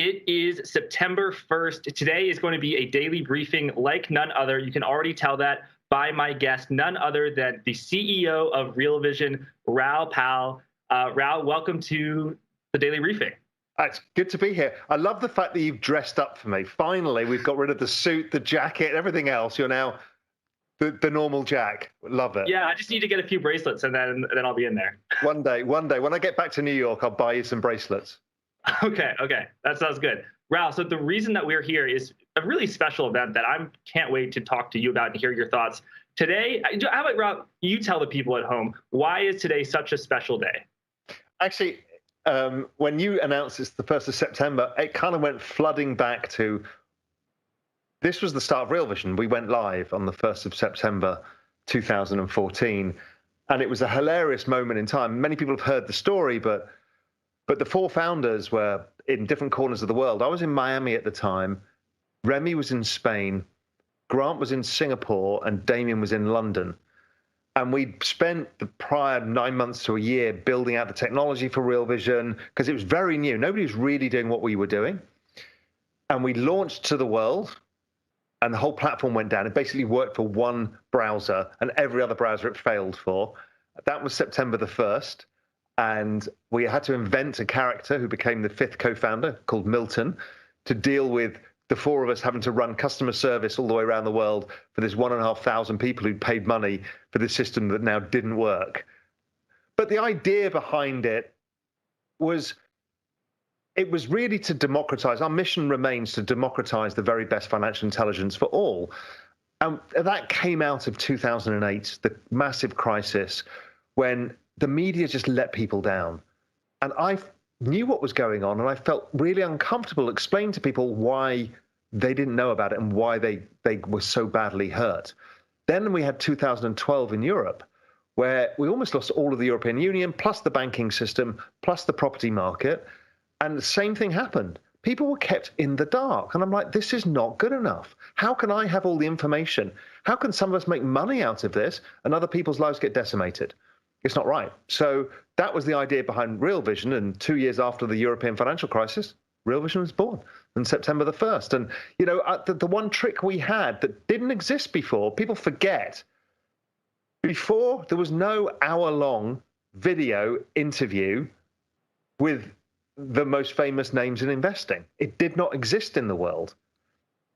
It is September 1st. Today is going to be a daily briefing like none other. You can already tell that by my guest, none other than the CEO of Real Vision, Raoul Pal. Raoul, welcome to the daily briefing. It's good to be here. I love the fact that you've dressed up for me. Finally, we've got rid of the suit, the jacket, everything else. You're now the normal Jack. Love it. Yeah, I just need to get a few bracelets and then I'll be in there. One day, when I get back to New York, I'll buy you some bracelets. Okay, that sounds good. Raoul, so the reason that we're here is a really special event that I can't wait to talk to you about and hear your thoughts. Today, how about, Raoul, you tell the people at home, why is today such a special day? Actually, when you announced it's the 1st of September, it kind of went flooding back to, this was the start of Real Vision. We went live on the 1st of September, 2014, and it was a hilarious moment in time. Many people have heard the story, but the four founders were in different corners of the world. I was in Miami at the time. Remy was in Spain. Grant was in Singapore, and Damien was in London. And we spent the prior 9 months to a year building out the technology for Real Vision because it was very new. Nobody was really doing what we were doing. And we launched to the world, and the whole platform went down. It basically worked for one browser, and every other browser it failed for. That was September the 1st. And we had to invent a character who became the 5th co-founder called Milton to deal with the four of us having to run customer service all the way around the world for this 1,500 people who paid money for this system that now didn't work. But the idea behind it was really to democratize. Our mission remains to democratize the very best financial intelligence for all. And that came out of 2008, the massive crisis when the media just let people down. And I knew what was going on, and I felt really uncomfortable explaining to people why they didn't know about it and why they were so badly hurt. Then we had 2012 in Europe, where we almost lost all of the European Union, plus the banking system, plus the property market. And the same thing happened. People were kept in the dark. And I'm like, this is not good enough. How can I have all the information? How can some of us make money out of this and other people's lives get decimated? It's not right. So that was the idea behind Real Vision. And 2 years after the European financial crisis, Real Vision was born on September the 1st. And, you know, the one trick we had that didn't exist before, people forget, before there was no hour-long video interview with the most famous names in investing. It did not exist in the world.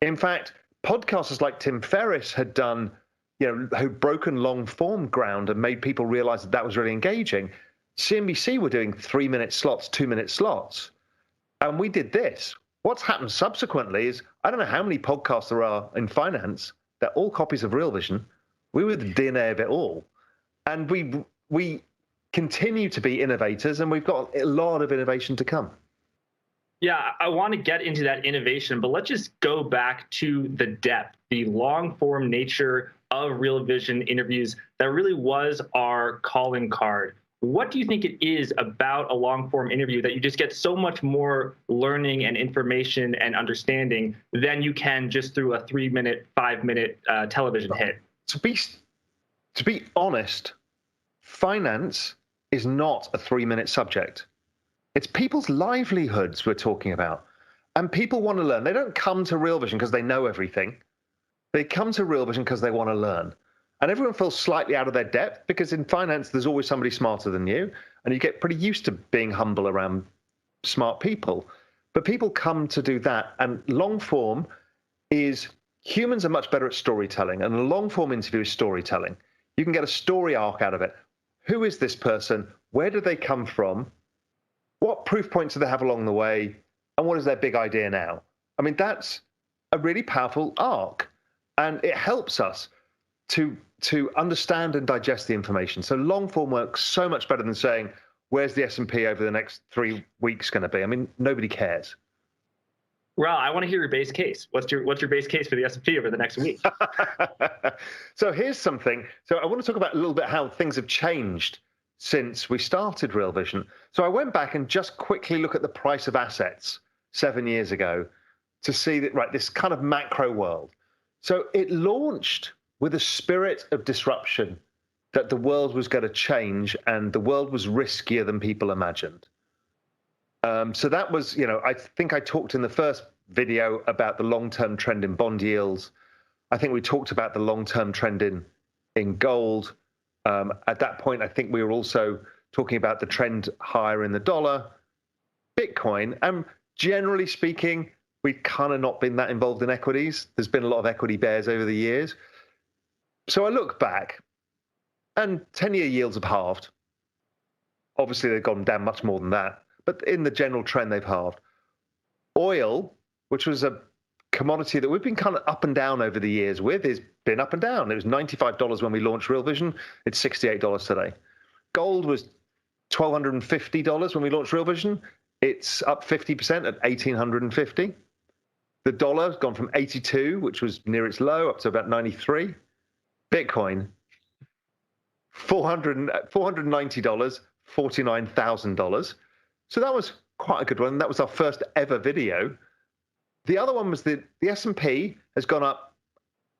In fact, podcasters like Tim Ferriss had done, you know, who'd broken long-form ground and made people realize that that was really engaging. CNBC were doing 3-minute slots, 2-minute slots. And we did this. What's happened subsequently is, I don't know how many podcasts there are in finance. They're all copies of Real Vision. We were the DNA of it all. And we continue to be innovators, and we've got a lot of innovation to come. Yeah, I want to get into that innovation, but let's just go back to the depth, the long-form nature of Real Vision interviews. That really was our calling card. What do you think it is about a long-form interview that you just get so much more learning and information and understanding than you can just through a 3-minute, 5-minute television hit? To be honest, finance is not a 3-minute subject. It's people's livelihoods we're talking about. And people want to learn. They don't come to Real Vision because they know everything. They come to Real Vision because they want to learn. And everyone feels slightly out of their depth because in finance, there's always somebody smarter than you. And you get pretty used to being humble around smart people. But people come to do that. And long form is, humans are much better at storytelling. And a long form interview is storytelling. You can get a story arc out of it. Who is this person? Where do they come from? What proof points do they have along the way? And what is their big idea now? I mean, that's a really powerful arc. And it helps us to understand and digest the information. So long form works so much better than saying, where's the S&P over the next 3 weeks going to be? I mean, nobody cares. Well, I want to hear your base case. What's your base case for the S&P over the next week? So here's something. So I want to talk about a little bit how things have changed since we started Real Vision. So I went back and just quickly look at the price of assets 7 years ago to see that, right, this kind of macro world. So it launched with a spirit of disruption, that the world was going to change and the world was riskier than people imagined. So that was, I think I talked in the first video about the long-term trend in bond yields. I think we talked about the long-term trend in gold. At that point, I think we were also talking about the trend higher in the dollar, Bitcoin. And generally speaking, we've kind of not been that involved in equities. There's been a lot of equity bears over the years. So I look back, and 10-year yields have halved. Obviously, they've gone down much more than that. But in the general trend, they've halved. Oil, which was a commodity that we've been kind of up and down over the years with, has been up and down. It was $95 when we launched Real Vision. It's $68 today. Gold was $1,250 when we launched Real Vision. It's up 50% at $1,850. The dollar has gone from 82, which was near its low, up to about 93. Bitcoin, $490, $49,000. So that was quite a good one. That was our first ever video. The other one was the S&P has gone up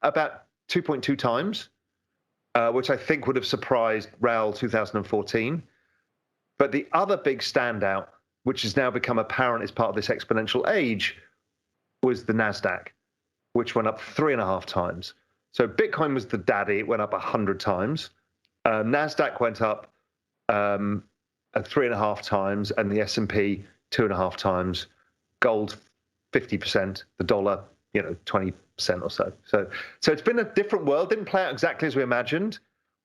about 2.2 times, which I think would have surprised Raoul 2014. But the other big standout, which has now become apparent as part of this exponential age, was the NASDAQ, which went up 3.5 times. So Bitcoin was the daddy. It went up 100 times. NASDAQ went up at 3.5 times, and the S&P 2.5 times. Gold 50%, the dollar 20% or so. So it's been a different world. Didn't play out exactly as we imagined.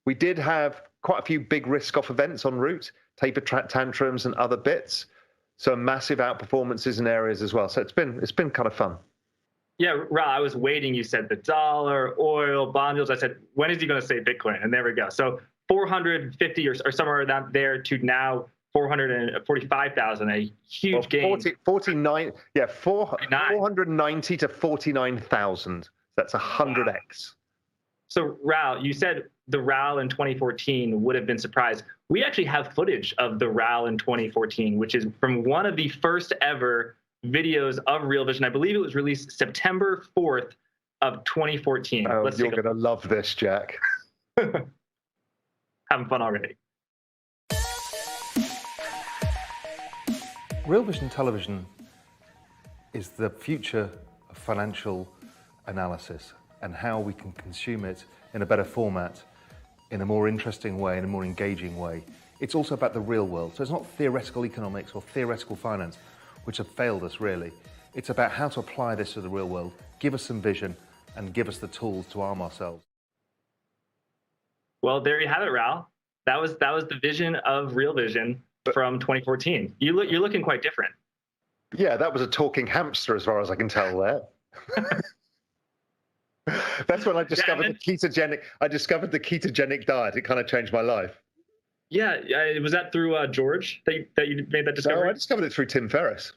We did have quite a few big risk-off events en route, taper tantrums and other bits. So massive outperformances in areas as well. So it's been kind of fun. Yeah, Raoul, I was waiting. You said the dollar, oil, bond yields. I said, when is he going to say Bitcoin? And there we go. So 450 or somewhere around there to now 445,000, a huge gain. 490 to 49,000. That's 100x. Wow. So Raoul, you said the Raoul in 2014 would have been surprised. We actually have footage of the Raoul in 2014, which is from one of the first ever videos of Real Vision. I believe it was released September 4th of 2014. Oh, you're going to love this, Jack. Having fun already. Real Vision Television is the future of financial analysis and how we can consume it in a better format, in a more interesting way, in a more engaging way. It's also about the real world. So it's not theoretical economics or theoretical finance, which have failed us really. It's about how to apply this to the real world, give us some vision, and give us the tools to arm ourselves. Well, there you have it, Raoul. That was the vision of Real Vision from 2014. You're looking quite different. Yeah, that was a talking hamster as far as I can tell there. That's when I discovered the ketogenic. I discovered the ketogenic diet. It kind of changed my life. Yeah, was that through George that you made that discovery? No, I discovered it through Tim Ferriss.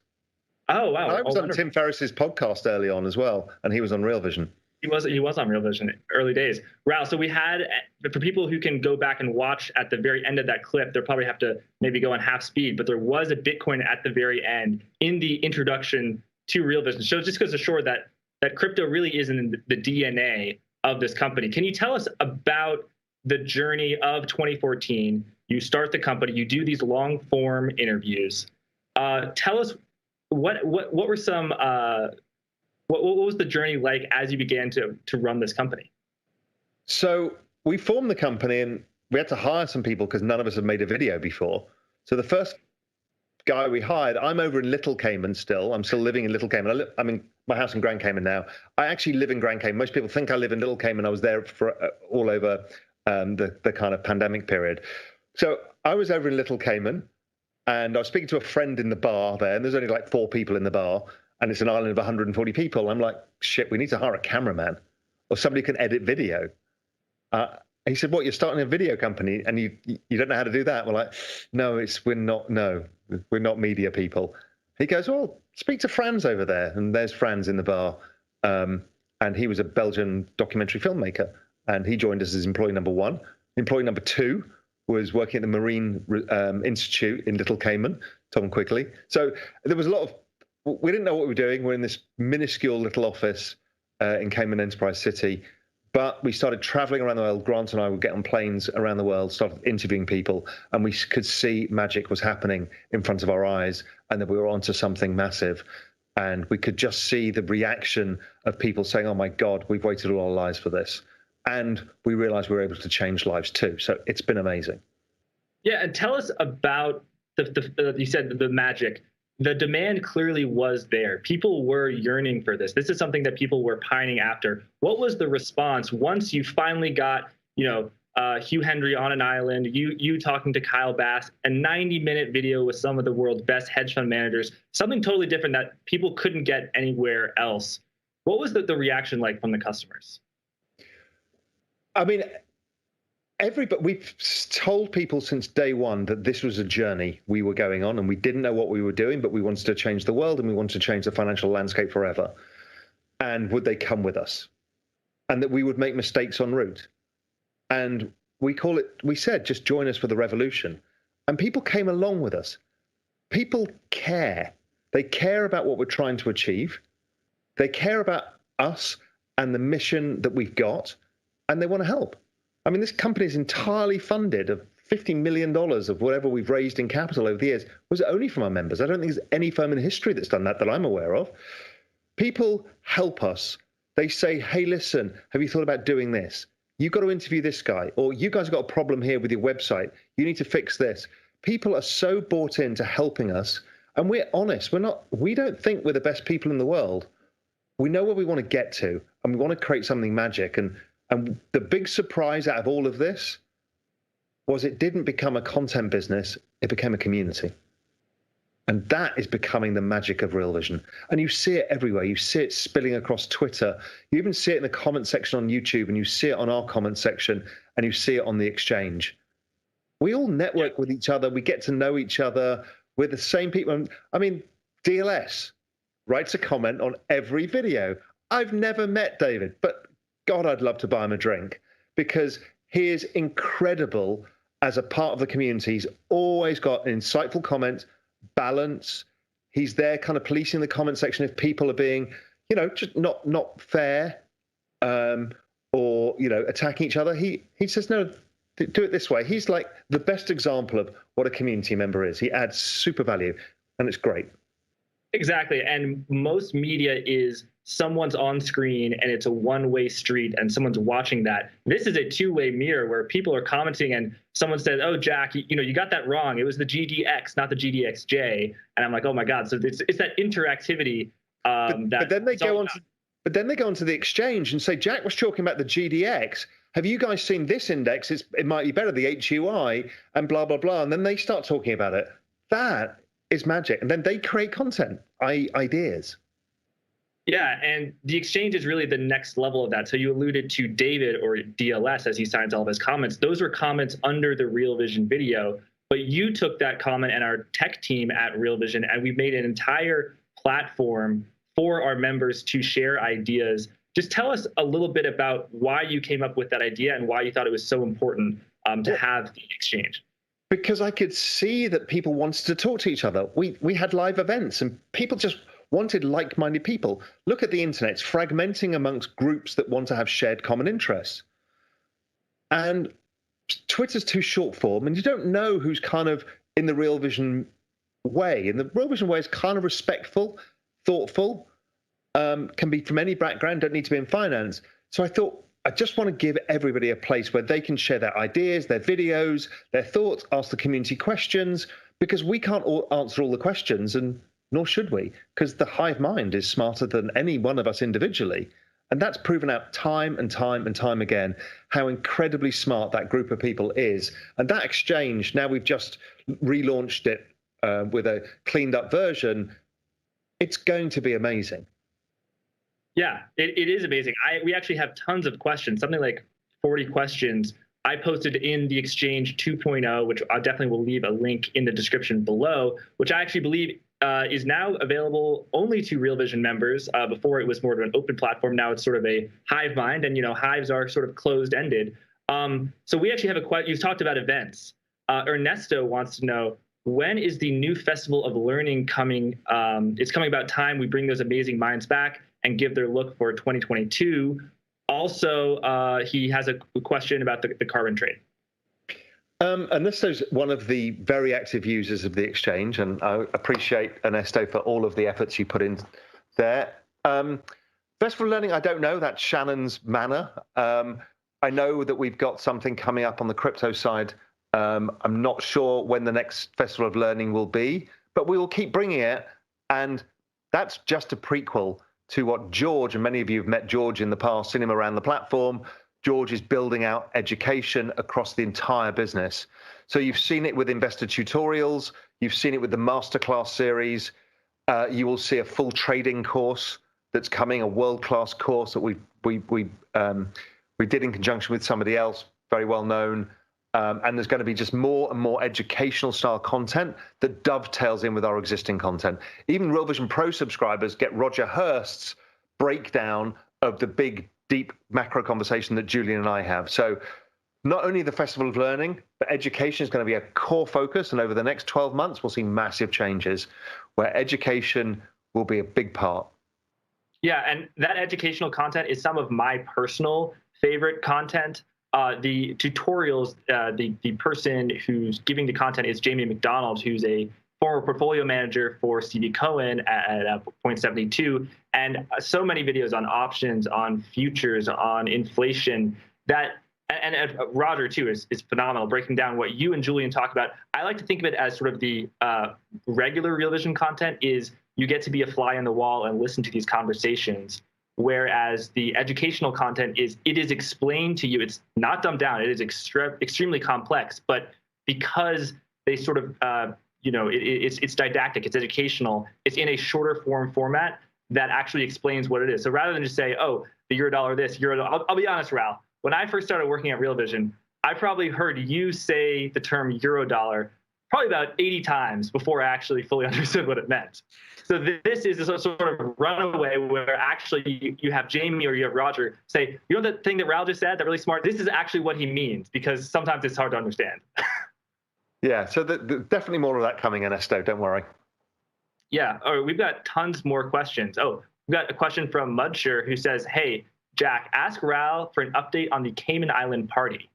Oh wow! And I was on Tim Ferriss's podcast early on as well, and he was on Real Vision. He was on Real Vision early days. Raoul, so we had, for people who can go back and watch at the very end of that clip, they'll probably have to maybe go on half speed, but there was a Bitcoin at the very end in the introduction to Real Vision. So it just goes to show that crypto really is in the DNA of this company. Can you tell us about the journey of 2014? You start the company, you do these long form interviews. Tell us what were some what was the journey like as you began to run this company? So we formed the company and we had to hire some people because none of us had made a video before. So the first guy we hired, I'm over in Little Cayman still. I'm still living in Little Cayman. I'm in my house in Grand Cayman now. I actually live in Grand Cayman. Most people think I live in Little Cayman. I was there for all over the kind of pandemic period. So I was over in Little Cayman and I was speaking to a friend in the bar there, and there's only like 4 people in the bar. And it's an island of 140 people. I'm like, shit, we need to hire a cameraman or somebody who can edit video. He said, what, you're starting a video company and you don't know how to do that? We're like, no, we're not media people. He goes, well, speak to Franz over there. And there's Franz in the bar. And he was a Belgian documentary filmmaker. And he joined us as employee number 1. Employee number 2 was working at the Marine Institute in Little Cayman, Tom Quigley. So there was a lot of, we didn't know what we were doing. We're in this minuscule little office in Cayman Enterprise City, But we started traveling around the world. Grant and I would get on planes around the world, started interviewing people, and we could see magic was happening in front of our eyes and that we were onto something massive. And we could just see the reaction of people saying, oh my God, we've waited all our lives for this. And we realized we were able to change lives too. So it's been amazing. Yeah, and tell us about you said the magic. The demand clearly was there. People were yearning for this. This is something that people were pining after. What was the response once you finally got, Hugh Hendry on an island, you talking to Kyle Bass, a 90-minute video with some of the world's best hedge fund managers, something totally different that people couldn't get anywhere else. What was the reaction like from the customers? I mean, we've told people since day one that this was a journey we were going on, and we didn't know what we were doing, but we wanted to change the world and we wanted to change the financial landscape forever. And would they come with us? And that we would make mistakes en route. And we said, just join us for the revolution. And people came along with us. People care. They care about what we're trying to achieve. They care about us and the mission that we've got, and they want to help. I mean, this company is entirely funded of $50 million of whatever we've raised in capital over the years was only from our members. I don't think there's any firm in history that's done that I'm aware of. People help us. They say, hey, listen, have you thought about doing this? You've got to interview this guy, or you guys have got a problem here with your website. You need to fix this. People are so bought into helping us, and we're honest. We don't think we're the best people in the world. We know where we want to get to, and we want to create something magic. And the big surprise out of all of this was it didn't become a content business, it became a community. And that is becoming the magic of Real Vision. And you see it everywhere. You see it spilling across Twitter. You even see it in the comment section on YouTube, and you see it on our comment section, and you see it on the exchange. We all network with each other. We get to know each other. We're the same people. I mean, DLS writes a comment on every video. I've never met David, but God, I'd love to buy him a drink because he is incredible as a part of the community. He's always got an insightful comment, balance. He's there kind of policing the comment section if people are being, just not fair or, attacking each other. He says, no, do it this way. He's like the best example of what a community member is. He adds super value, and it's great. Exactly. And most media is someone's on screen and it's a one-way street and someone's watching that. This is a two-way mirror where people are commenting and someone said, oh, Jack, you got that wrong. It was the GDX, not the GDXJ. And I'm like, oh my God. So it's that interactivity. But then they go on to the exchange and say, Jack was talking about the GDX. Have you guys seen this index? It might be better, the HUI and blah, blah, blah. And then they start talking about it. That is magic. And then they create content, ideas. Yeah, and the exchange is really the next level of that. So you alluded to David, or DLS, as he signs all of his comments. Those were comments under the Real Vision video, but you took that comment and our tech team at Real Vision, and we made an entire platform for our members to share ideas. Just tell us a little bit about why you came up with that idea and why you thought it was so important to have the exchange. Because I could see that people wanted to talk to each other. We had live events and people just wanted like-minded people. Look at the internet. It's fragmenting amongst groups that want to have shared common interests. And Twitter's too short form, and you don't know who's kind of in the Real Vision way. And the Real Vision way is kind of respectful, thoughtful, can be from any background, don't need to be in finance. So I thought, I just want to give everybody a place where they can share their ideas, their videos, their thoughts, ask the community questions, because we can't answer all the questions, and nor should we, because the hive mind is smarter than any one of us individually. And that's proven out time and time and time again, how incredibly smart that group of people is. And that exchange, now we've just relaunched it with a cleaned up version, it's going to be amazing. Yeah, it is amazing. We actually have tons of questions, something like 40 questions. I posted in the Exchange 2.0, which I definitely will leave a link in the description below, which I actually believe is now available only to Real Vision members. Before it was more of an open platform. Now it's sort of a hive mind, and hives are sort of closed-ended. So we actually have a question. You've talked about events. Ernesto wants to know, when is the new Festival of Learning coming? It's coming about time we bring those amazing minds back and give their look for 2022. Also, he has a question about the carbon trade. And this is one of the very active users of the exchange, and I appreciate Ernesto for all of the efforts you put in there. Festival Learning, I don't know. That's Shannon's manner. I know that we've got something coming up on the crypto side. I'm not sure when the next Festival of Learning will be, but we will keep bringing it. And that's just a prequel to what George, and many of you have met George in the past, seen him around the platform. George is building out education across the entire business. So you've seen it with investor tutorials. You've seen it with the masterclass series. You will see a full trading course that's coming, a world-class course that we did in conjunction with somebody else, very well known. And there's going to be just more and more educational style content that dovetails in with our existing content. Even Real Vision Pro subscribers get Roger Hurst's breakdown of the big, deep macro conversation that Julian and I have. So not only the Festival of Learning, but education is going to be a core focus. And over the next 12 months, we'll see massive changes where education will be a big part. Yeah, and that educational content is some of my personal favorite content. The tutorials, the person who's giving the content is Jamie McDonald, who's a former portfolio manager for Stevie Cohen at Point72, and so many videos on options, on futures, on inflation. That and Roger too is phenomenal, breaking down what you and Julian talk about. I like to think of it as sort of the regular Real Vision content is you get to be a fly on the wall and listen to these conversations. Whereas the educational content is explained to you. It's not dumbed down. It is extremely complex, but because they sort of it's didactic, it's educational, it's in a shorter format that actually explains what it is. So rather than just say, oh, the Eurodollar this, Eurodollar, I'll be honest, Raoul, when I first started working at Real Vision, I probably heard you say the term Eurodollar probably about 80 times before I actually fully understood what it meant. So this is a sort of runaway where actually you have Jamie or you have Roger say, you know, that thing that Raoul just said, that really smart, this is actually what he means, because sometimes it's hard to understand. Yeah, so definitely more of that coming, Ernesto, don't worry. Yeah, all right, we've got tons more questions. Oh, we've got a question from Mudsher who says, hey, Jack, ask Raoul for an update on the Cayman Island party.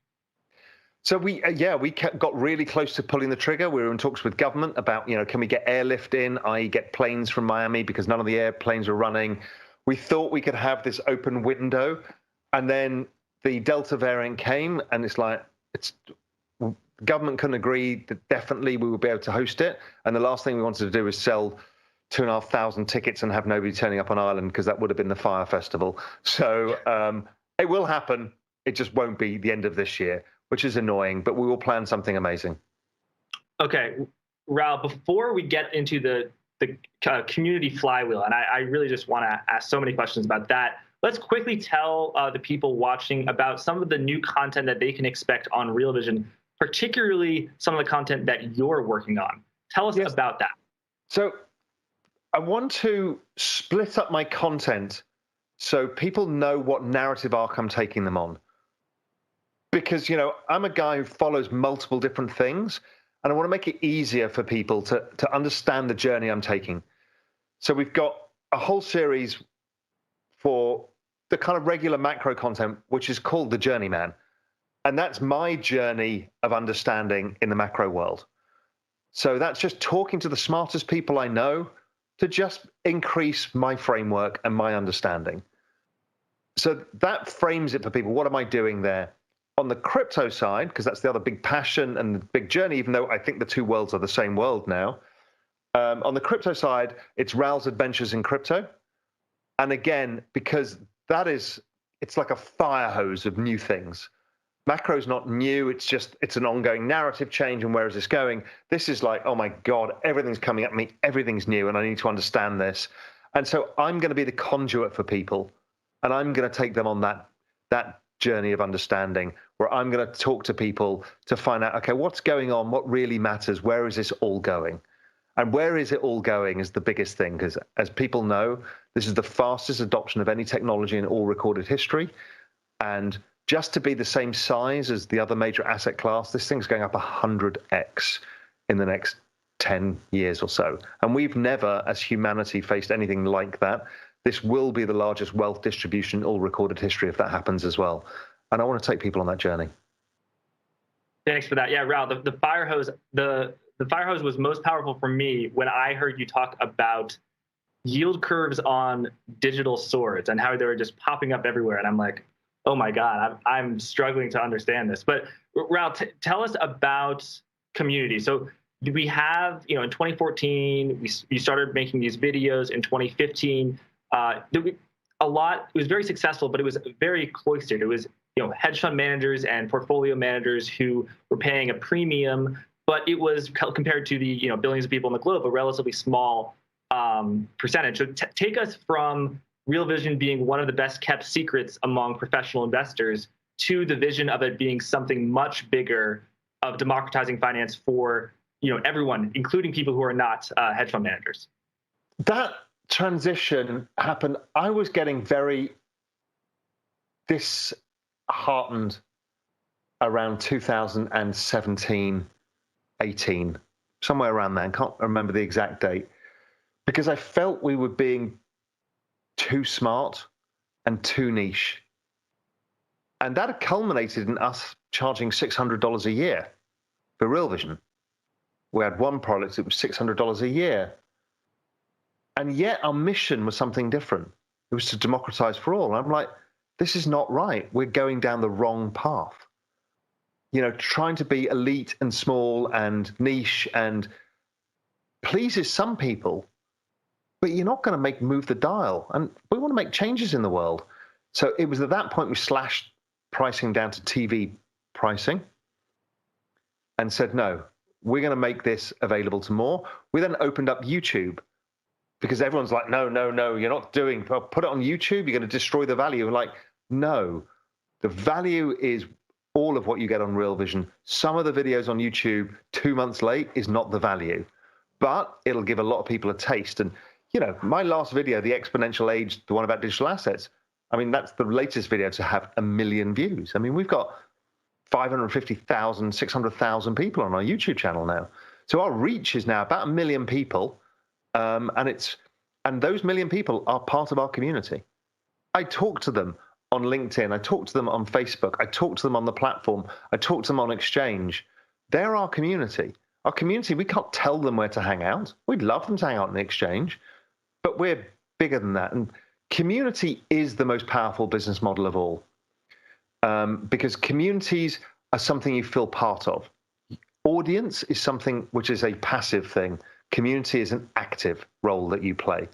So we got really close to pulling the trigger. We were in talks with government about, can we get airlift in, i.e. get planes from Miami, because none of the airplanes were running. We thought we could have this open window, and then the Delta variant came, and it's like, government couldn't agree that definitely we would be able to host it. And the last thing we wanted to do was sell 2,500 tickets and have nobody turning up on Ireland, because that would have been the Fire Festival. So it will happen. It just won't be the end of this year, which is annoying, but we will plan something amazing. Okay, Raoul, before we get into the community flywheel, and I really just want to ask so many questions about that, let's quickly tell the people watching about some of the new content that they can expect on Real Vision, particularly some of the content that you're working on. Tell us about that. So I want to split up my content so people know what narrative arc I'm taking them on. Because, I'm a guy who follows multiple different things, and I want to make it easier for people to understand the journey I'm taking. So we've got a whole series for the kind of regular macro content, which is called The Journeyman. And that's my journey of understanding in the macro world. So that's just talking to the smartest people I know to just increase my framework and my understanding. So that frames it for people. What am I doing there? On the crypto side, because that's the other big passion and the big journey, even though I think the two worlds are the same world now. On the crypto side, it's Raoul's Adventures in Crypto. And again, because it's like a fire hose of new things. Macro's not new, it's an ongoing narrative change, and where is this going? This is like, oh my God, everything's coming at me, everything's new, and I need to understand this. And so I'm going to be the conduit for people, and I'm going to take them on that journey of understanding, where I'm going to talk to people to find out, okay, what's going on, what really matters, where is this all going? And where is it all going is the biggest thing, because as people know, this is the fastest adoption of any technology in all recorded history. And just to be the same size as the other major asset class, this thing's going up 100x in the next 10 years or so. And we've never, as humanity, faced anything like that. this will be the largest wealth distribution in all recorded history if that happens as well. And I want to take people on that journey. Thanks for that. Yeah, Raoul, the fire hose, the fire hose was most powerful for me when I heard you talk about yield curves on digital swords and how they were just popping up everywhere. And I'm like, oh my God, I'm struggling to understand this. But Raoul, tell us about community. So we have, in 2014, we started making these videos. In 2015, a lot, it was very successful, but it was very cloistered. It was, hedge fund managers and portfolio managers who were paying a premium, but it was compared to the, billions of people in the globe, a relatively small percentage. So take us from Real Vision being one of the best kept secrets among professional investors to the vision of it being something much bigger, of democratizing finance for everyone, including people who are not hedge fund managers. That transition happened. I was getting very disheartened around 2017, 18, somewhere around there. I can't remember the exact date, because I felt we were being too smart and too niche. And that culminated in us charging $600 a year for Real Vision. We had one product, it was $600 a year. And yet our mission was something different. It was to democratize for all. And I'm like, this is not right. We're going down the wrong path. Trying to be elite and small and niche and pleases some people, but you're not going to move the dial. And we want to make changes in the world. So it was at that point we slashed pricing down to TV pricing and said, no, we're going to make this available to more. We then opened up YouTube because everyone's like, no, you're not doing, put it on YouTube, you're going to destroy the value. We're like, no, the value is all of what you get on Real Vision. Some of the videos on YouTube 2 months late is not the value, but it'll give a lot of people a taste. And, my last video, the Exponential Age, the one about digital assets, that's the latest video to have 1 million views. We've got 550,000, 600,000 people on our YouTube channel now. So our reach is now about 1 million people. And those 1 million people are part of our community. I talk to them on LinkedIn. I talk to them on Facebook. I talk to them on the platform. I talk to them on Exchange. They're our community. Our community, we can't tell them where to hang out. We'd love them to hang out in the Exchange, but we're bigger than that. And community is the most powerful business model of all, because communities are something you feel part of. Audience is something which is a passive thing. Community is an active role that you play.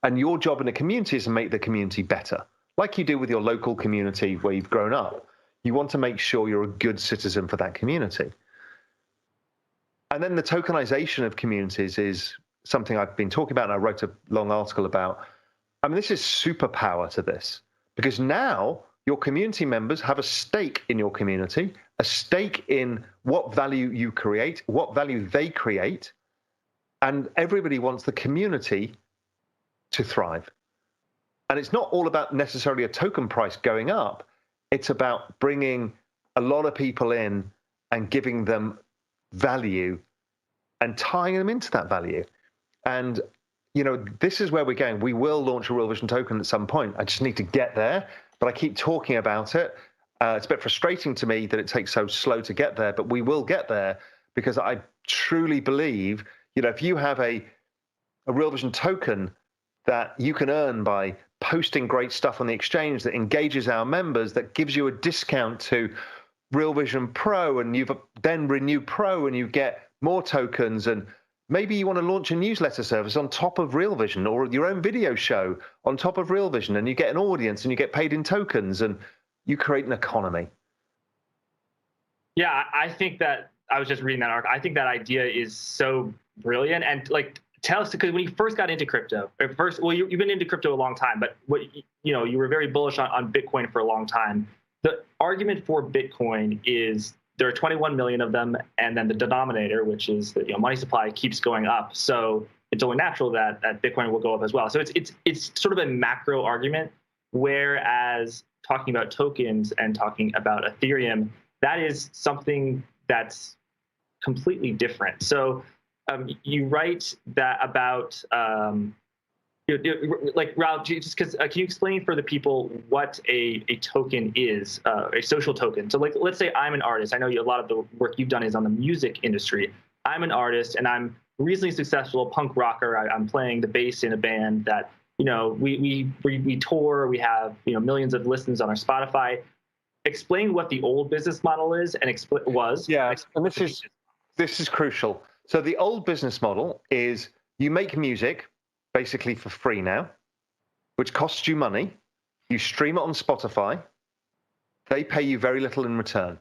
And your job in a community is to make the community better. Like you do with your local community where you've grown up. You want to make sure you're a good citizen for that community. And then the tokenization of communities is something I've been talking about, and I wrote a long article about. This is superpower to this, because now your community members have a stake in your community, a stake in what value you create, what value they create, and everybody wants the community to thrive. And it's not all about necessarily a token price going up. It's about bringing a lot of people in and giving them value and tying them into that value. And, this is where we're going. We will launch a Real Vision token at some point. I just need to get there, but I keep talking about it. It's a bit frustrating to me that it takes so slow to get there, but we will get there, because I truly believe, if you have a Real Vision token that you can earn by posting great stuff on the exchange that engages our members, that gives you a discount to Real Vision Pro, and you've then Renew Pro and you get more tokens, and maybe you want to launch a newsletter service on top of Real Vision, or your own video show on top of Real Vision, and you get an audience and you get paid in tokens and you create an economy. Yeah, I think that, I was just reading that article. I think that idea is so brilliant. And tell us, because when you first got into crypto, you've been into crypto a long time, but you were very bullish on Bitcoin for a long time. The argument for Bitcoin is there are 21 million of them, and then the denominator, which is the money supply, keeps going up. So it's only natural that Bitcoin will go up as well. So it's sort of a macro argument, whereas talking about tokens and talking about Ethereum, that is something that's completely different. So you write that about Like Raoul, just because can you explain for the people what a token is, a social token? So, like, let's say I'm an artist. I know a lot of the work you've done is on the music industry. I'm an artist, and I'm reasonably successful punk rocker. I'm playing the bass in a band that we tour. We have millions of listens on our Spotify. Explain what the old business model is, and and this is crucial. So the old business model is you make music basically for free now, which costs you money. You stream it on Spotify. They pay you very little in return.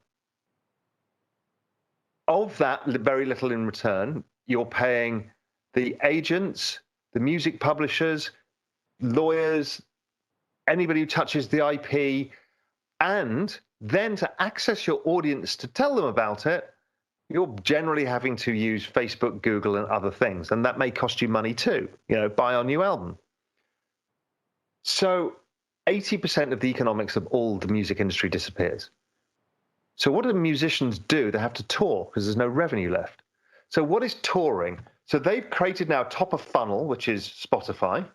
Of that very little in return, you're paying the agents, the music publishers, lawyers, anybody who touches the IP, and then to access your audience to tell them about it, you're generally having to use Facebook, Google, and other things. And that may cost you money too, buy our new album. So 80% of the economics of all the music industry disappears. So what do musicians do? They have to tour because there's no revenue left. So what is touring? So they've created now top of funnel, which is Spotify,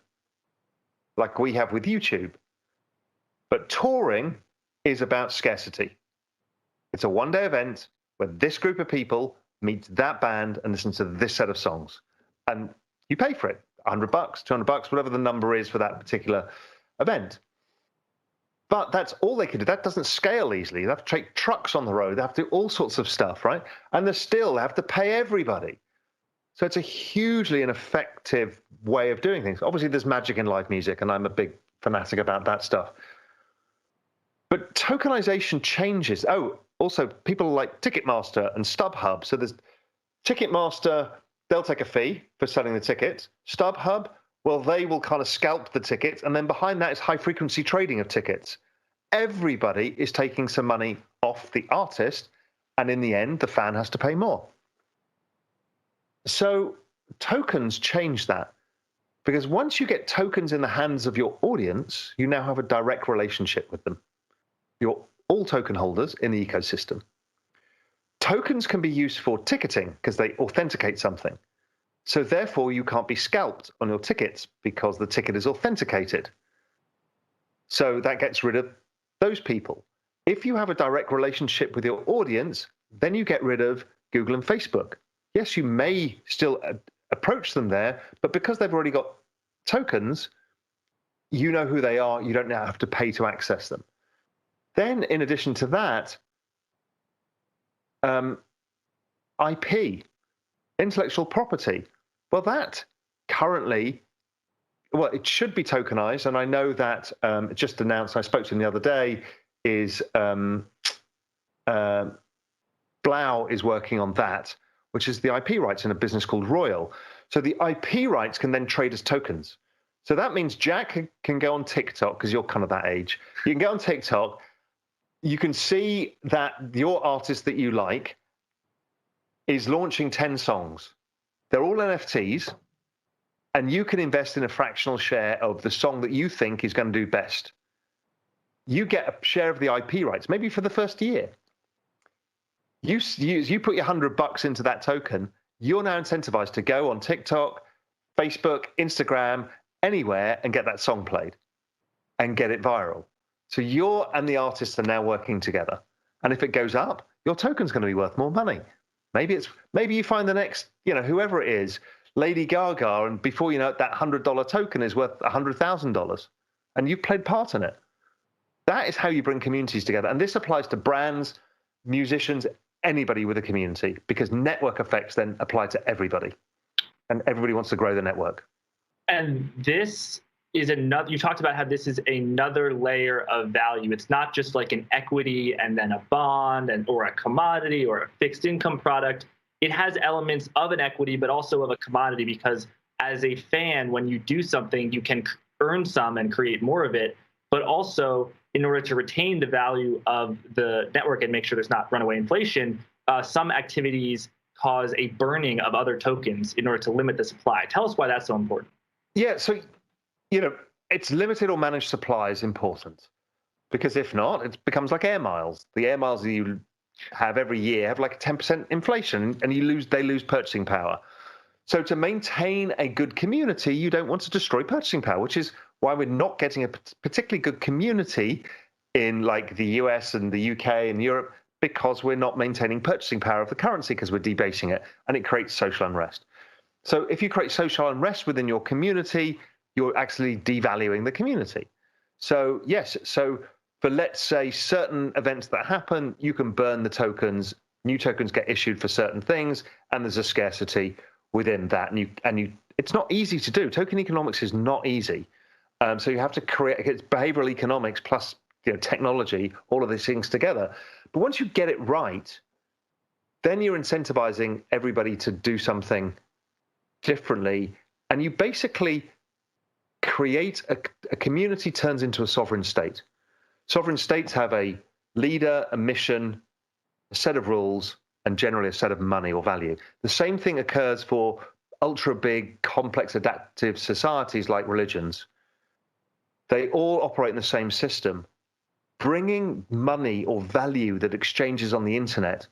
like we have with YouTube. But touring is about scarcity. It's a one-day event where this group of people meet that band and listen to this set of songs. And you pay for it, $100, $200, whatever the number is for that particular event. But that's all they can do. That doesn't scale easily. They have to take trucks on the road. They have to do all sorts of stuff, right? And they have to pay everybody. So it's a hugely ineffective way of doing things. Obviously, there's magic in live music, and I'm a big fanatic about that stuff. But tokenization changes. Oh, also, people like Ticketmaster and StubHub. So there's Ticketmaster, they'll take a fee for selling the tickets. StubHub, well, they will kind of scalp the tickets. And then behind that is high-frequency trading of tickets. Everybody is taking some money off the artist. And in the end, the fan has to pay more. So tokens change that. Because once you get tokens in the hands of your audience, you now have a direct relationship with them. You're all token holders in the ecosystem. Tokens can be used for ticketing because they authenticate something. So therefore, you can't be scalped on your tickets because the ticket is authenticated. So that gets rid of those people. If you have a direct relationship with your audience, then you get rid of Google and Facebook. Yes, you may still approach them there, but because they've already got tokens, you know who they are. You don't now have to pay to access them. Then, in addition to that, IP, intellectual property. Well, that currently, it should be tokenized. And I know that just announced, I spoke to him the other day, is Blau is working on that, which is the IP rights in a business called Royal. So the IP rights can then trade as tokens. So that means Jack can go on TikTok, because you're kind of that age. You can go on TikTok. You can see that your artist that you like is launching 10 songs. They're all NFTs, and you can invest in a fractional share of the song that you think is going to do best. You get a share of the IP rights, maybe for the first year. You put your $100 into that token, you're now incentivized to go on TikTok, Facebook, Instagram, anywhere, and get that song played and get it viral. So you and the artist are now working together. And if it goes up, your token's going to be worth more money. Maybe you find the next, whoever it is, Lady Gaga, and before you know it, that $100 token is worth $100,000, and you've played part in it. That is how you bring communities together. And this applies to brands, musicians, anybody with a community, because network effects then apply to everybody. And everybody wants to grow the network. And this is another, you talked about how this is another layer of value. It's not just like an equity and then a bond or a commodity or a fixed income product. It has elements of an equity, but also of a commodity, because as a fan, when you do something, you can earn some and create more of it. But also, in order to retain the value of the network and make sure there's not runaway inflation, some activities cause a burning of other tokens in order to limit the supply. Tell us why that's so important. Yeah, so it's limited or managed supply is important, because if not, it becomes like air miles. The air miles that you have every year have like a 10% inflation, and they lose purchasing power. So to maintain a good community, you don't want to destroy purchasing power, which is why we're not getting a particularly good community in like the US and the UK and Europe, because we're not maintaining purchasing power of the currency, because we're debasing it, and it creates social unrest. So if you create social unrest within your community, you're actually devaluing the community. So yes, so for, let's say, certain events that happen, you can burn the tokens, new tokens get issued for certain things, and there's a scarcity within that. And you it's not easy to do. Token economics is not easy. So you have to create, it's behavioral economics plus technology, all of these things together. But once you get it right, then you're incentivizing everybody to do something differently, and you basically create a community turns into a sovereign state. Sovereign states have a leader, a mission, a set of rules, and generally a set of money or value. The same thing occurs for ultra big, complex, adaptive societies like religions. They all operate in the same system. Bringing money or value that exchanges on the internet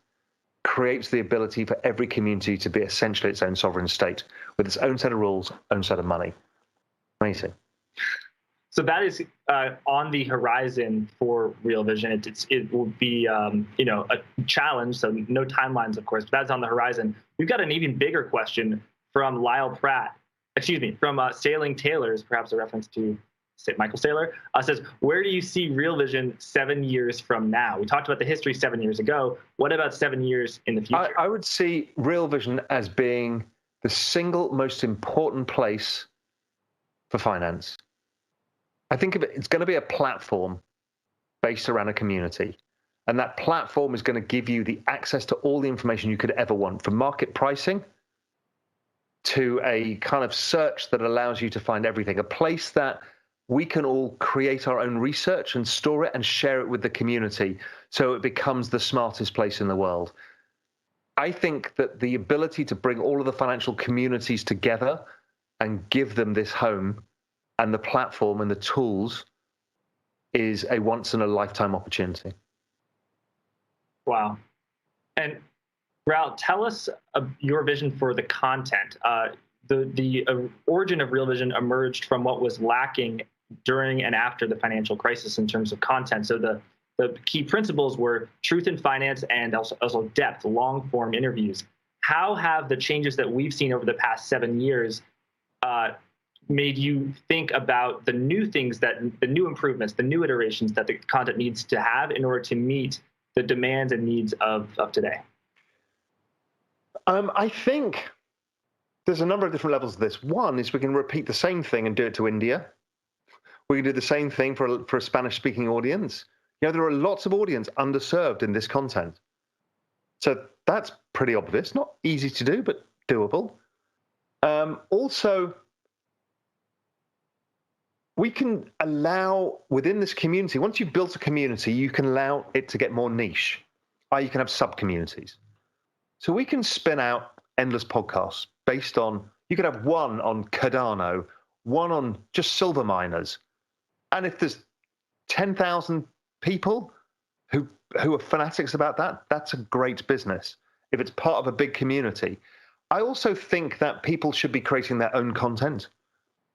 creates the ability for every community to be essentially its own sovereign state with its own set of rules, own set of money. Amazing. So that is on the horizon for Real Vision. It will be a challenge. So no timelines, of course, but that's on the horizon. We've got an even bigger question from from Sailing Tailors, perhaps a reference to Michael Saylor, says, where do you see Real Vision 7 years from now? We talked about the history 7 years ago. What about 7 years in the future? I would see Real Vision as being the single most important place for finance. I think of it, it's going to be a platform based around a community. And that platform is going to give you the access to all the information you could ever want, from market pricing to a kind of search that allows you to find everything, a place that we can all create our own research and store it and share it with the community so it becomes the smartest place in the world. I think that the ability to bring all of the financial communities together and give them this home and the platform and the tools is a once-in-a-lifetime opportunity. Wow. And Raoul, tell us your vision for the content. The origin of Real Vision emerged from what was lacking during and after the financial crisis in terms of content. So the key principles were truth in finance and also depth, long-form interviews. How have the changes that we've seen over the past 7 years made you think about the new things, the new improvements, the new iterations that the content needs to have in order to meet the demands and needs of today? I think there's a number of different levels of this. One is we can repeat the same thing and do it to India. We can do the same thing for a Spanish-speaking audience. There are lots of audience underserved in this content. So that's pretty obvious. Not easy to do, but doable. Also, we can allow within this community, once you've built a community, you can allow it to get more niche. You can have sub-communities. So we can spin out endless podcasts based on, you could have one on Cardano, one on just silver miners. And if there's 10,000 people who are fanatics about that, that's a great business if it's part of a big community. I also think that people should be creating their own content.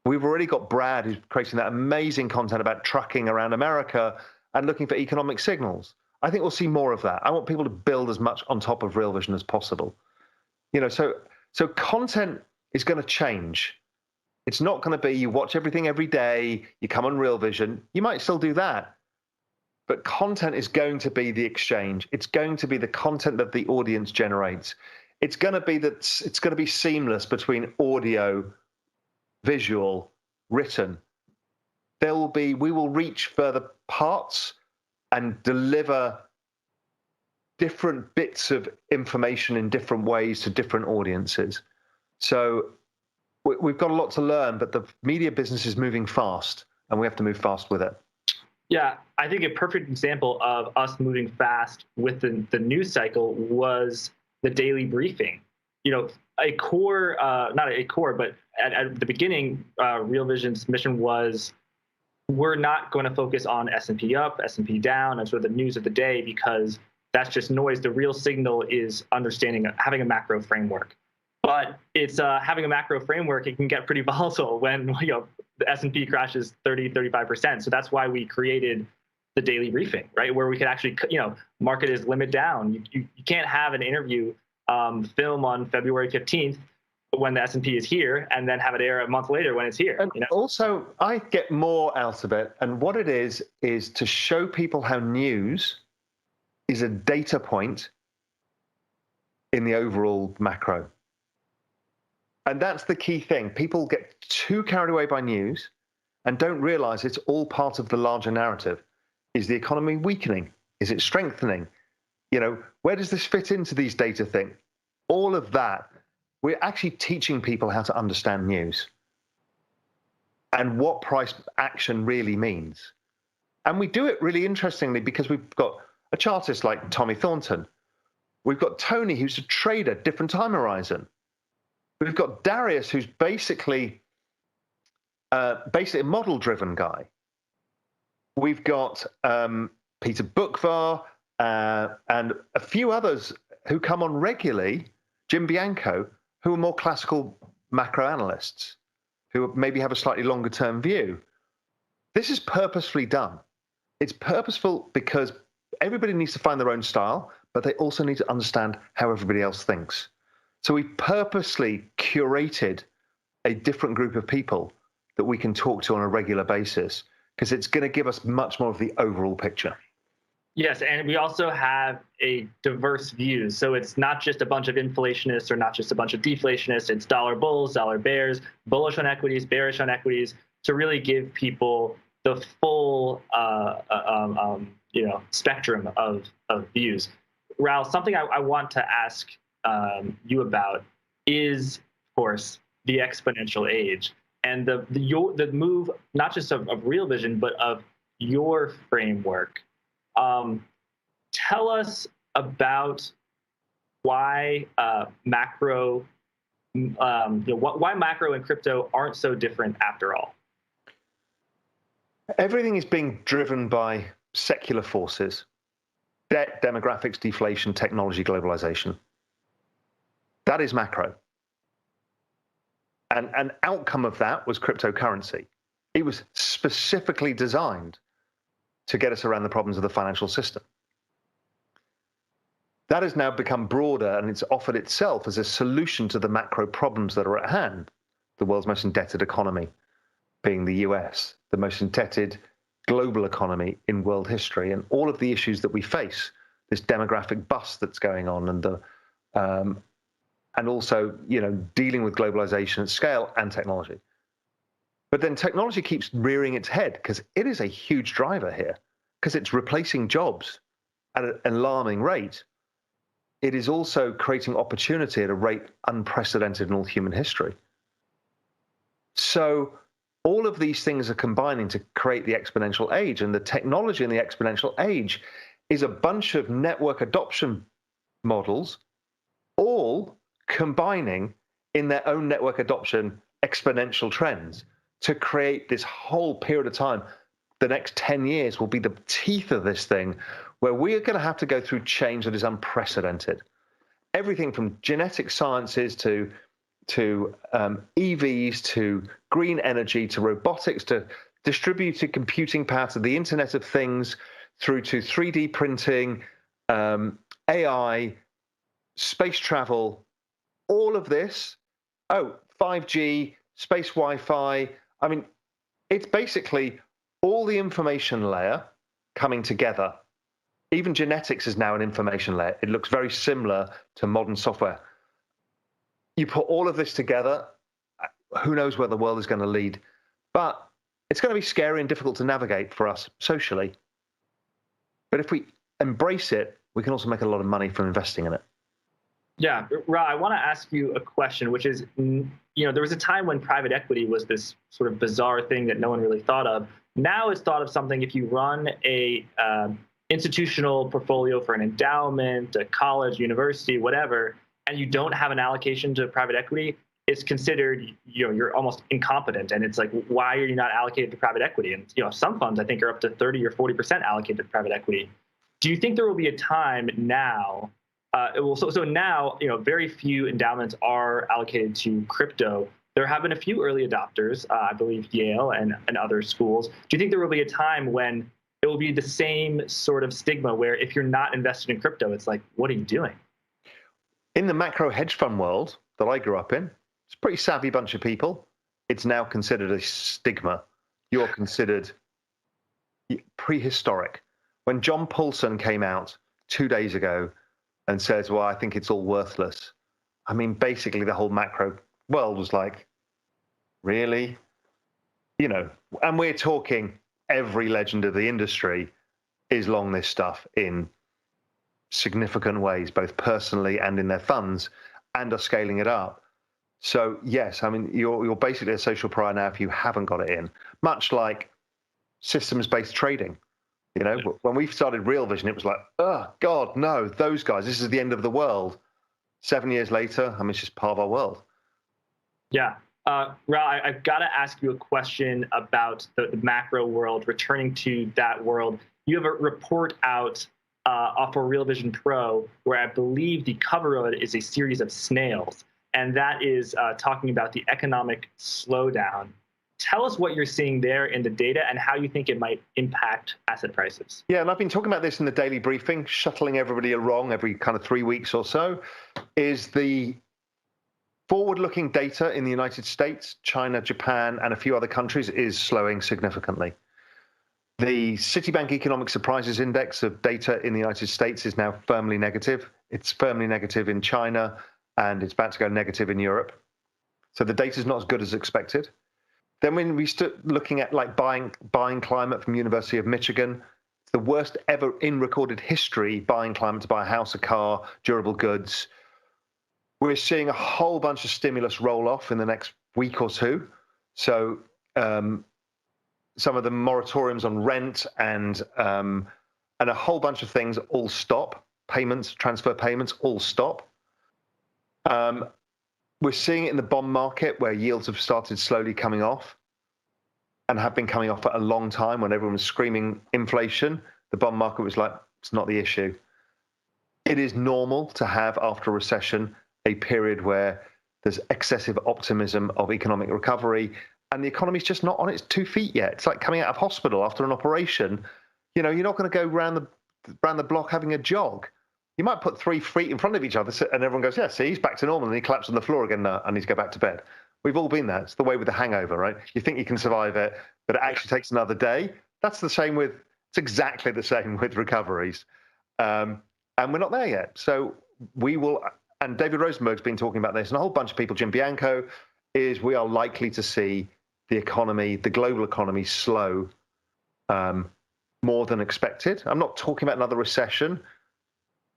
We've already got Brad, who's creating that amazing content about trucking around America and looking for economic signals. I think we'll see more of that. I want people to build as much on top of Real Vision as possible. So content is going to change. It's not going to be you watch everything every day, you come on Real Vision. You might still do that. But content is going to be the exchange. It's going to be the content that the audience generates. It's going to be seamless between audio, visual, written. We will reach further parts and deliver different bits of information in different ways to different audiences. So we've got a lot to learn, but the media business is moving fast, and we have to move fast with it. Yeah, I think a perfect example of us moving fast with the news cycle was the daily briefing. A core, not a core, but at the beginning, Real Vision's mission was, we're not going to focus on S&P up, S&P down, and sort of the news of the day, because that's just noise. The real signal is having a macro framework. But it's having a macro framework, it can get pretty volatile when the S&P crashes 30-35%. So that's why we created the daily briefing, right? Where we could actually, market is limit down. You can't have an interview film on February 15th when the S&P is here and then have it air a month later when it's here. And also, I get more out of it. And what it is to show people how news is a data point in the overall macro. And that's the key thing. People get too carried away by news and don't realize it's all part of the larger narrative. Is the economy weakening? Is it strengthening? Where does this fit into these data things? All of that, we're actually teaching people how to understand news and what price action really means. And we do it really interestingly because we've got a chartist like Tommy Thornton. We've got Tony, who's a trader, different time horizon. We've got Darius, who's basically a model-driven guy. We've got Peter Bookvar and a few others who come on regularly, Jim Bianco, who are more classical macro analysts, who maybe have a slightly longer-term view. This is purposefully done. It's purposeful because everybody needs to find their own style, but they also need to understand how everybody else thinks. So we purposely curated a different group of people that we can talk to on a regular basis because it's going to give us much more of the overall picture. Yes, and we also have a diverse view. So it's not just a bunch of inflationists or not just a bunch of deflationists. It's dollar bulls, dollar bears, bullish on equities, bearish on equities, to really give people the full spectrum of views. Raoul, something I want to ask you about is, of course, the exponential age and the move, not just of Real Vision, but of your framework. Tell us about why macro, why macro and crypto aren't so different after all. Everything is being driven by secular forces: debt, demographics, deflation, technology, globalization. That is macro. And an outcome of that was cryptocurrency. It was specifically designed to get us around the problems of the financial system. That has now become broader, and it's offered itself as a solution to the macro problems that are at hand. The world's most indebted economy being the US, the most indebted global economy in world history, and all of the issues that we face, this demographic bust that's going on, and also, dealing with globalization at scale and technology. But then technology keeps rearing its head because it is a huge driver here, because it's replacing jobs at an alarming rate. It is also creating opportunity at a rate unprecedented in all human history. So all of these things are combining to create the exponential age, and the technology in the exponential age is a bunch of network adoption models, all combining in their own network adoption exponential trends to create this whole period of time. The next 10 years will be the teeth of this thing, where we are going to have to go through change that is unprecedented. Everything from genetic sciences to EVs, to green energy, to robotics, to distributed computing power, to the Internet of Things, through to 3D printing, AI, space travel, all of this. 5G, space Wi-Fi. I mean, it's basically all the information layer coming together. Even genetics is now an information layer. It looks very similar to modern software. You put all of this together, who knows where the world is going to lead. But it's going to be scary and difficult to navigate for us socially. But if we embrace it, we can also make a lot of money from investing in it. Yeah, Ra, I want to ask you a question, which is, there was a time when private equity was this sort of bizarre thing that no one really thought of. Now it's thought of something. If you run a institutional portfolio for an endowment, a college, university, whatever, and you don't have an allocation to private equity, it's considered, you're almost incompetent. And it's like, why are you not allocated to private equity? And, some funds, I think, are up to 30 or 40% allocated to private equity. Do you think there will be a time now, So now, very few endowments are allocated to crypto. There have been a few early adopters, I believe Yale and other schools. Do you think there will be a time when it will be the same sort of stigma where if you're not invested in crypto, it's like, what are you doing? In the macro hedge fund world that I grew up in, it's a pretty savvy bunch of people. It's now considered a stigma. You're considered prehistoric. When John Paulson came out 2 days ago and says, well, I think it's all worthless. I mean, basically the whole macro world was like, really? And we're talking every legend of the industry is long this stuff in significant ways, both personally and in their funds, and are scaling it up. So yes, I mean, you're basically a social pariah now if you haven't got it in, much like systems-based trading. When we started Real Vision, it was like, oh God, no, those guys, this is the end of the world. 7 years later, I mean, it's just part of our world. Yeah. Raoul, I've got to ask you a question about the macro world, returning to that world. You have a report out off of Real Vision Pro where I believe the cover of it is a series of snails, and that is talking about the economic slowdown. Tell us what you're seeing there in the data and how you think it might impact asset prices. Yeah, and I've been talking about this in the daily briefing, shuttling everybody along every kind of 3 weeks or so, is the forward-looking data in the United States, China, Japan, and a few other countries is slowing significantly. The Citibank Economic Surprises Index of data in the United States is now firmly negative. It's firmly negative in China, and it's about to go negative in Europe. So the data is not as good as expected. Then when we start looking at like buying climate from University of Michigan, it's the worst ever in recorded history buying climate to buy a house, a car, durable goods. We're seeing a whole bunch of stimulus roll off in the next week or two. So some of the moratoriums on rent and a whole bunch of things all stop. Payments, transfer payments all stop. We're seeing it in the bond market where yields have started slowly coming off and have been coming off for a long time. When everyone was screaming inflation, the bond market was like, it's not the issue. It is normal to have, after a recession, a period where there's excessive optimism of economic recovery and the economy's just not on its 2 feet yet. It's like coming out of hospital after an operation. You're not going to go round the block having a jog. You might put 3 feet in front of each other and everyone goes, yeah, see, he's back to normal, and he collapses on the floor again. No, I need to go back to bed. We've all been there. It's the way with the hangover, right? You think you can survive it, but it actually takes another day. It's exactly the same with recoveries. And we're not there yet. So we will, and David Rosenberg's been talking about this, and a whole bunch of people, Jim Bianco, is we are likely to see the economy, the global economy, slow more than expected. I'm not talking about another recession,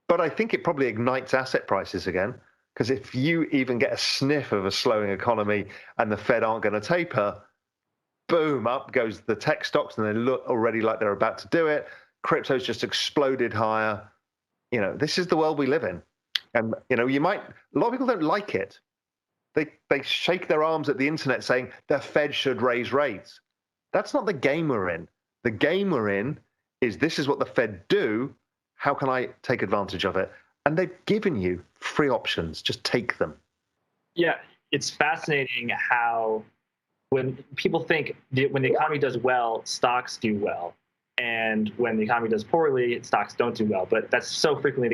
but I think it probably ignites asset prices again, because if you even get a sniff of a slowing economy and the Fed aren't going to taper, boom, up goes the tech stocks, and they look already like they're about to do it. Crypto's just exploded higher. This is the world we live in. And, a lot of people don't like it. They shake their arms at the internet saying the Fed should raise rates. That's not the game we're in. The game we're in is this is what the Fed do. How can I take advantage of it? And they've given you free options. Just take them. Yeah, it's fascinating how when people think when the economy does well, stocks do well. And when the economy does poorly, stocks don't do well. But that's so infrequently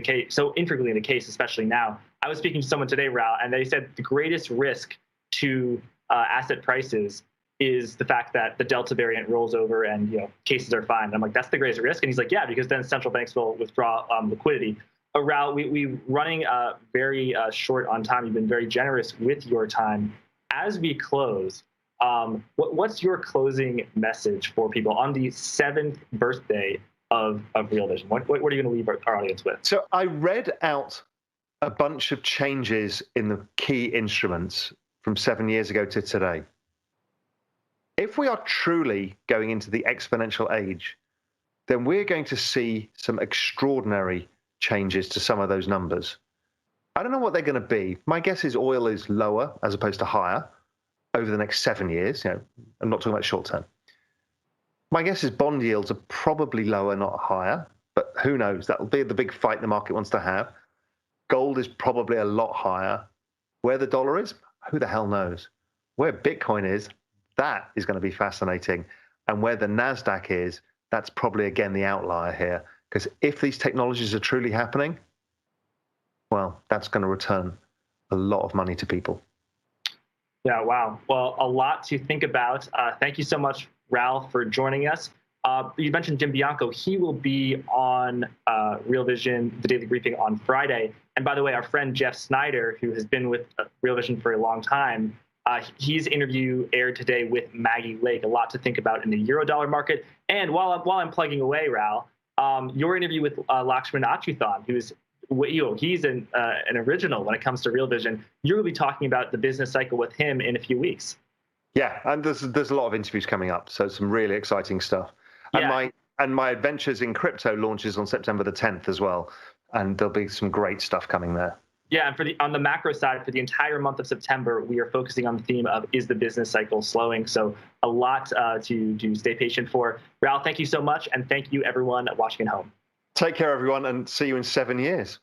the case, especially now. I was speaking to someone today, Raoul, and they said the greatest risk to asset prices is the fact that the Delta variant rolls over and cases are fine. And I'm like, that's the greatest risk. And he's like, yeah, because then central banks will withdraw liquidity. Raoul, we're running very short on time. You've been very generous with your time. As we close, what's your closing message for people on the 7th birthday of Real Vision? What are you going to leave our audience with? So I read out a bunch of changes in the key instruments from 7 years ago to today. If we are truly going into the exponential age, then we're going to see some extraordinary changes to some of those numbers. I don't know what they're going to be. My guess is oil is lower as opposed to higher over the next 7 years. I'm not talking about short term. My guess is bond yields are probably lower, not higher, but who knows? That'll be the big fight the market wants to have. Gold is probably a lot higher. Where the dollar is, who the hell knows? Where Bitcoin is, that is going to be fascinating. And where the NASDAQ is, that's probably, again, the outlier here. Because if these technologies are truly happening, well, that's going to return a lot of money to people. Yeah, wow. Well, a lot to think about. Thank you so much, Raoul, for joining us. You mentioned Jim Bianco. He will be on Real Vision, the Daily Briefing, on Friday. And by the way, our friend Jeff Snyder, who has been with Real Vision for a long time, his interview aired today with Maggie Lake. A lot to think about in the Eurodollar market. And while I'm plugging away, Raoul, your interview with Lakshman Achuthan, who's he's an original when it comes to Real Vision. You're going to be talking about the business cycle with him in a few weeks. Yeah, and there's a lot of interviews coming up, so some really exciting stuff. Yeah. And my Adventures in Crypto launches on September the 10th as well, and there'll be some great stuff coming there. Yeah, and on the macro side, for the entire month of September, we are focusing on the theme of, is the business cycle slowing? So a lot to stay patient for. Raoul, thank you so much, and thank you everyone watching at home. Take care, everyone, and see you in 7 years.